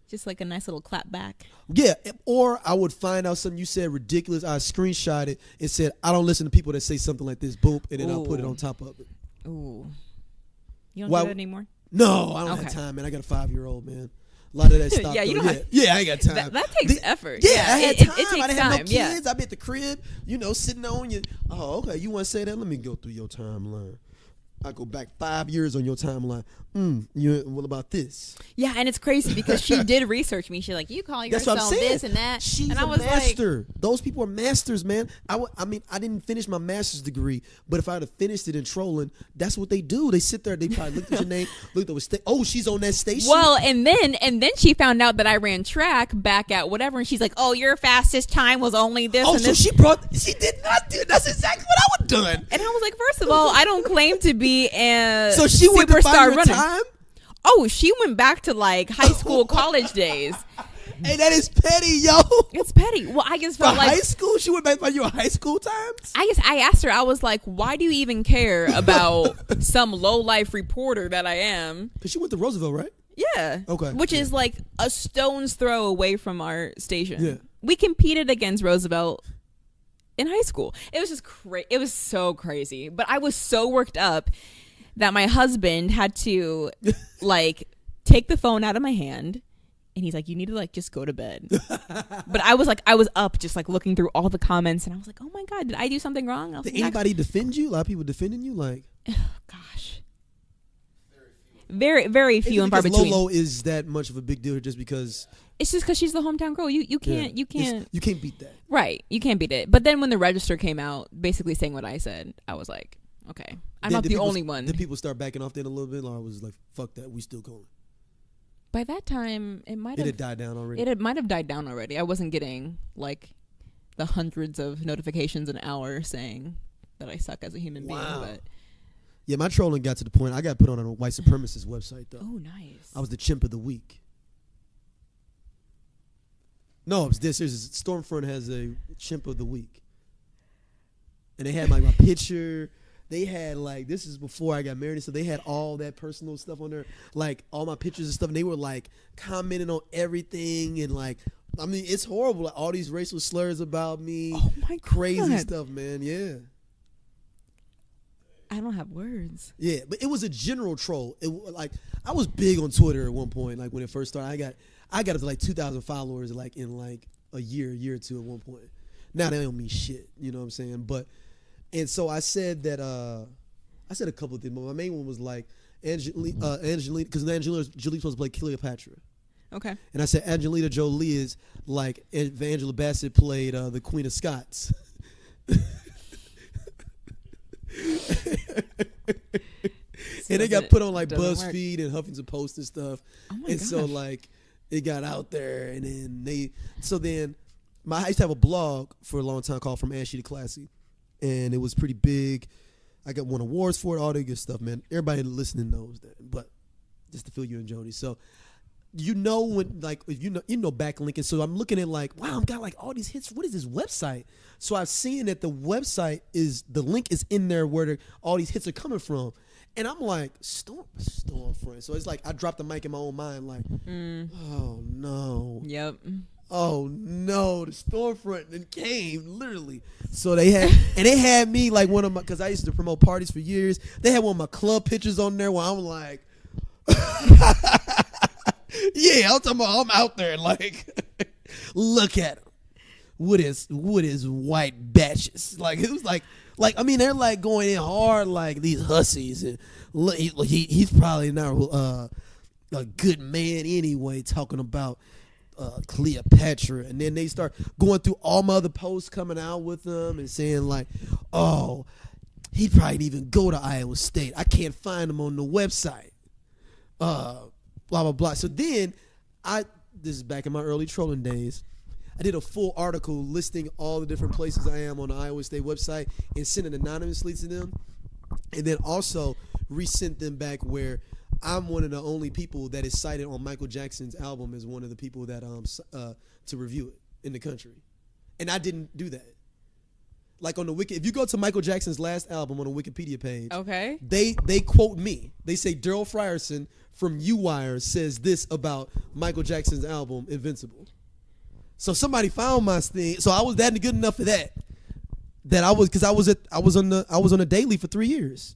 Just like a nice little clap back. Yeah, or I would find out something you said ridiculous. I screenshot it and said, I don't listen to people that say something like this. Boom, and then I'll put it on top of it. Ooh. You don't Why- do that anymore? No, I don't Okay. have time, man. I got a 5-year-old, man. A lot of that stuff. Yeah, you don't have- Yeah, I ain't got time. That takes effort. Yeah, Yeah, I had it time. takes I didn't time. have no Yeah. kids. I be at the crib, sitting on you. Oh, okay. You want to say that? Let me go through your timeline. I go back 5 years on your timeline. What about this? Yeah, and it's crazy because she did research me. She's like, you call That's what I'm yourself saying. this and that. She's and I a was master. Those people are masters, man. I mean, I didn't finish my master's degree, but if I had finished it in trolling, that's what they do. They sit there. They probably looked at your name, looked at what oh, she's on that station. Well, and then she found out that I ran track back at whatever, and she's like, "Oh, your fastest time was only this." Oh, and so this. she did not do. That's exactly what I would have done. And I was like, first of all, I don't claim to be a So she went to superstar find your runner. time. Oh, she went back to high school, college days. Hey, that is petty, yo. It's petty. Well, I just For felt high like school, she went back to your high school times. I asked her. I was like, "Why do you even care about some low life reporter that I am?" Cause she went to Roosevelt, right? Yeah. Okay. Which is like a stone's throw away from our station. Yeah. We competed against Roosevelt in high school. It was just crazy. It was so crazy. But I was so worked up that my husband had to take the phone out of my hand, and he's like, "You need to just go to bed." But I was up just looking through all the comments, and I was like, "Oh my God, did I do something wrong?" I was Did like, anybody defend you? A lot of people defending you, like. gosh. Very, very few and far between. Lolo is that much of a big deal just because It's just because she's the hometown girl. You can't you can't beat that. Right. You can't beat it. But then when the register came out, basically saying what I said, I was like, okay, I'm not the only one. Did people start backing off then a little bit, or was like, fuck that, we still going? By that time, it might It have had died down already. It might have died down already. I wasn't getting the hundreds of notifications an hour saying that I suck as a human being. But yeah, my trolling got to the point I got put on a white supremacist website though. oh, nice. I was the chimp of the week. No, it was this. Stormfront has a chimp of the week, and they had my picture. They had this is before I got married, so they had all that personal stuff on there, all my pictures and stuff. And they were commenting on everything, and I mean, it's horrible. All these racial slurs about me, Oh my God. crazy stuff, man. Yeah. I don't have words. Yeah, but it was a general troll. It I was big on Twitter at one point. When it first started, I got up to 2,000 followers in a year or two at one point. Now they don't mean shit. You know what I'm saying? And so I said that I said a couple of things, but my main one was Angelina, because Angelina Jolie's supposed to play Cleopatra. Okay. And I said Angelina Jolie is like Angela Bassett played the Queen of Scots. And they got put on BuzzFeed and Huffington Post and stuff. Oh my and gosh. so it got out there, and then I used to have a blog for a long time called From Ashy to Classy, and it was pretty big. I got won awards for it, all that good stuff, man. Everybody listening knows that, but just to fill you in, Jody. So when if you know backlinking. So I'm looking at wow, I've got all these hits. What is this website? So I've seen that the website the link is in there where all these hits are coming from. And I'm like, Stormfront. So it's I dropped the mic in my own mind, oh no. Yep. Oh no, the storefront then came literally. So they had me like one of my, because I used to promote parties for years. They had one of my club pictures on there where I'm like, yeah, I'm talking about I'm out there like, look at him with his white batches. Like it was like I mean they're like going in hard like these hussies, and look, he's probably not a good man anyway, talking about Cleopatra. And then they start going through all my other posts coming out with them and saying like, oh, he probably didn't even go to Iowa State, I can't find him on the website, blah blah blah. So then this is back in my early trolling days, I did a full article listing all the different places I am on the Iowa State website and sent it anonymously to them, and then also resent them back where I'm one of the only people that is cited on Michael Jackson's album as one of the people that to review it in the country, and I didn't do that. Like on the wiki, if you go to Michael Jackson's last album on the Wikipedia page, okay, they quote me. They say Daryl Frierson from U-Wire says this about Michael Jackson's album Invincible. So somebody found my thing. So I was that good enough for that. That I was on a daily for 3 years.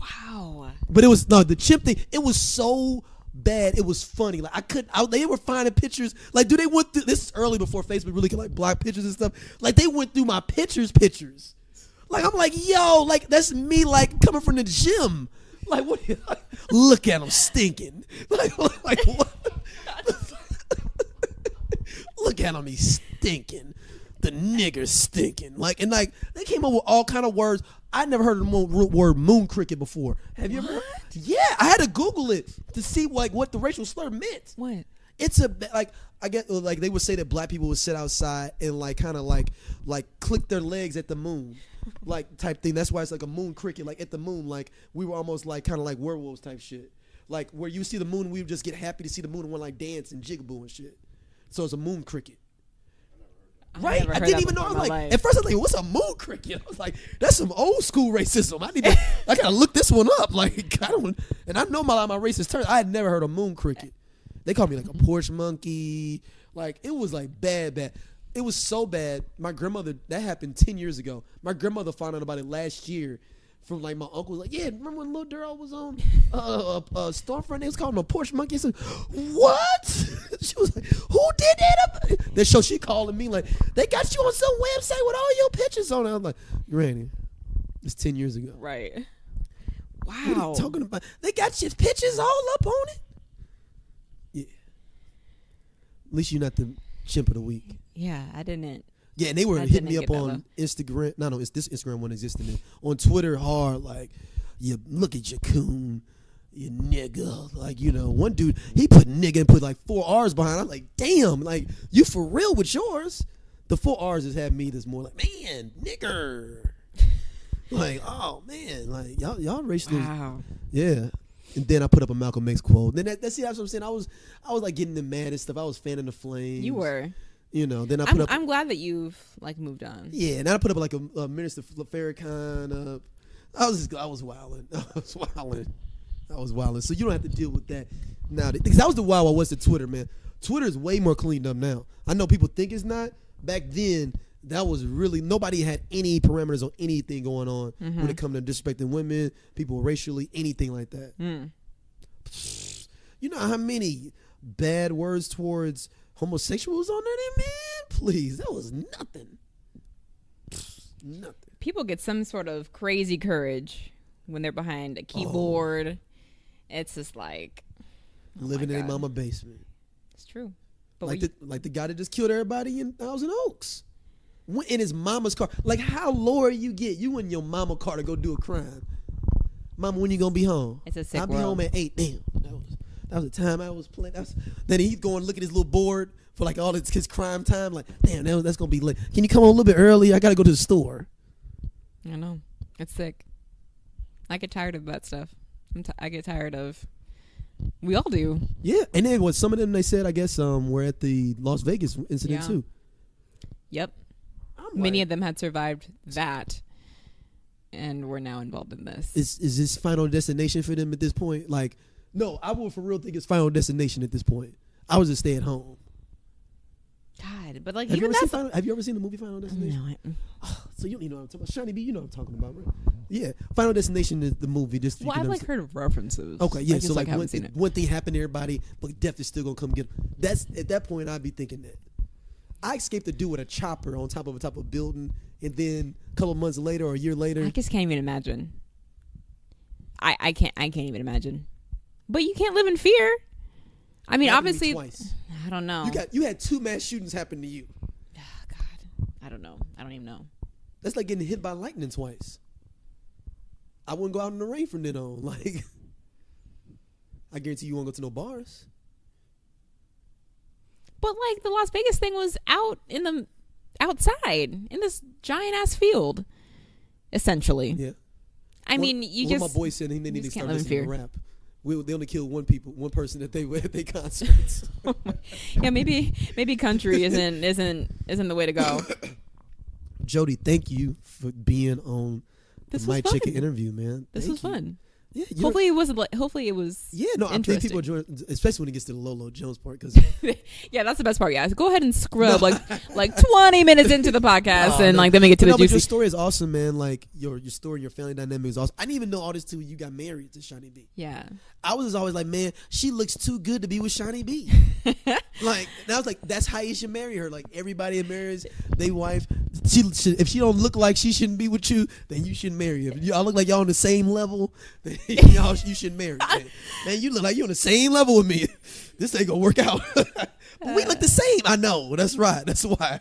wow. But it was the chimp thing. It was so bad. It was funny. Like they were finding pictures. Like, they went through. This is early before Facebook really could like block pictures and stuff. Like they went through my pictures. Like I'm like, yo, like that's me, like coming from the gym. Like what? Look at him stinking. Like what? Look at him, he's stinking. The nigger's stinking. Like, and like they came up with all kind of words. I never heard of the word moon cricket before. Have you ever heard? Yeah, I had to Google it to see like what the racial slur meant. What? It's I get like they would say that black people would sit outside and like kind of like click their legs at the moon, like type thing. That's why it's like a moon cricket, like at the moon, like we were almost like kind of like werewolves type shit. Like where you see the moon, we would just get happy to see the moon and want like dance and jigaboo and shit. So it's a moon cricket. Right? I didn't even know. I was like, at first I was like, what's a moon cricket? I was like, that's some old school racism. I gotta look this one up. Like, and I know my racist terms. I had never heard of moon cricket. They called me like a porch monkey. Like, it was like bad. It was so bad. My grandmother, that happened 10 years ago. My grandmother found out about it last year from like my uncle. Was like, yeah, remember when little Daryl was on Stormfront? They was calling him a porch monkey. I said, what? She was like, who did that? Then she calling me like, they got you on some website with all your pictures on it. I'm like, Granny, it's 10 years ago. Right. Wow. What are you talking about? They got your pictures all up on it? Yeah. At least you're not the chimp of the week. Yeah, I didn't. Yeah, and they were hitting me up on Instagram. No, this Instagram one existed. On Twitter hard, like, you look at your coon, you nigga. Like, you know, one dude, he put nigga and put like 4 R's behind. I'm like, damn, like, you for real with yours? The 4 R's just had me this more like, man, nigger. Like, oh man, like y'all racial. Wow. Yeah. And then I put up a Malcolm X quote. Then that's what I'm saying. I was like getting them mad and stuff. I was fanning the flames. You were. You know. Then I put up. I'm glad that you've like moved on. Yeah, and then I put up like a Minister Farrakhan. I was wilding. I was wilding. So you don't have to deal with that now. Because that was the Wild West of Twitter, man. Twitter is way more cleaned up now. I know people think it's not. Back then, that was really, nobody had any parameters on anything going on when it comes to disrespecting women, people racially, anything like that. You know how many bad words towards homosexuals on there, man? Please, that was nothing. Nothing. People get some sort of crazy courage when they're behind a keyboard. It's just like living in a mama basement. It's true. But like the guy that just killed everybody in Thousand Oaks. Went in his mama's car. Like, how lower you get? You in your mama car to go do a crime. Mama, when you gonna be home? It's a sick I'll be world. home at 8. Damn. That was the time I was playing. Then he's going to look at his little board for like all his crime time. Like, damn, that's gonna be late. Can you come on a little bit early? I gotta go to the store. I know. It's sick. I get tired of that stuff. I get tired of. We all do. Yeah, and then what some of them they said, I guess, were at the Las Vegas incident too. Yep. I'm Many like, of them had survived that, and were now involved in this. Is this Final Destination for them at this point? Like, no, I would for real think it's Final Destination at this point. I was just stay at home. God, but like Have you, even ever seen that's have you ever seen the movie Final Destination? no. So you don't even know what I'm talking about. Shawnee B, you know what I'm talking about, right? Yeah. Final Destination is the movie. Just Well, I've like heard of references. Okay, yeah. I So just, like haven't seen it. one thing happened to everybody, but death is still gonna come get him. That's at that point I'd be thinking that. I escaped the dude with a chopper on top of a building, and then a couple months later or a year later. I just can't even imagine. I can't even imagine. But you can't live in fear. I mean, happened to me obviously, twice. I don't know. You had 2 mass shootings happen to you. Oh, God, I don't know. I don't even know. That's like getting hit by lightning twice. I wouldn't go out in the rain from then on. Like, I guarantee you won't go to no bars. But like the Las Vegas thing was outside in this giant ass field, essentially. Yeah. I mean, you one just of my boys said he need to just start can't live in listening to fear. rap. They only kill one person at their concerts. Yeah, maybe country isn't the way to go. Jodi, thank you for being on This the was Mike fun. Checka interview, man. This Thank was you. fun. Yeah, Hopefully it was. Yeah, no, I think interesting. people enjoy, especially when it gets to the Lolo Jones part, because Yeah, that's the best part. Yeah, go ahead and scrub like 20 minutes into the podcast, and like then we get to the but your juicy. story is awesome, man. Like your story, your family dynamic is awesome. I didn't even know all this till you got married to Shawnee B. Yeah. I was always like, man, she looks too good to be with Shawnee B. Like, and I was like, that's how you should marry her. Like everybody that marries their wife, if she don't look like she shouldn't be with you, then you shouldn't marry her. If y'all look like y'all on the same level, then you should marry. Man, you look like you on the same level with me. This ain't gonna work out. We look the same. I know. That's right. That's why.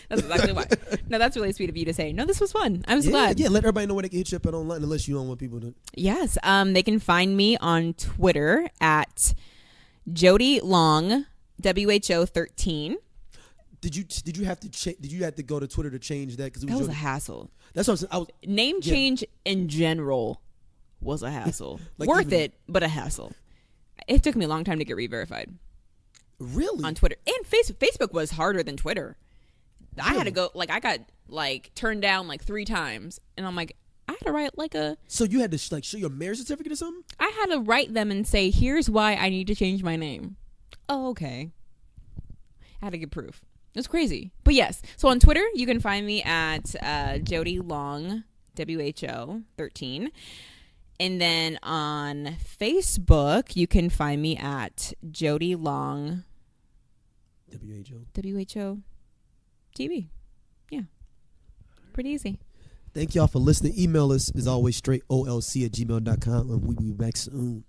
That's exactly why. No, that's really sweet of you to say. No, this was fun. I was Yeah, glad. yeah. Let everybody know where they can hit you up at online, unless you don't want people to. Yes. They can find me on Twitter at Jodi Long, WHO13. Did you have to go to Twitter to change that? Because That was a hassle. That's what I was. Name change in general was a hassle. Like Worth even- it, but a hassle. It took me a long time to get re-verified Really? on Twitter. And Facebook was harder than Twitter. I had to go, like, I got, like, turned down, like, 3 times. And I'm like, I had to write, like, So you had to show your marriage certificate or something? I had to write them and say, here's why I need to change my name. Oh, okay. I had to get proof. It was crazy. But yes, so on Twitter, you can find me at Jodi Long, WHO13. And then on Facebook, you can find me at Jodi Long, WHO TV. Yeah. Pretty easy. Thank y'all for listening. Email us as always, straightolc@gmail.com, and we'll be back soon.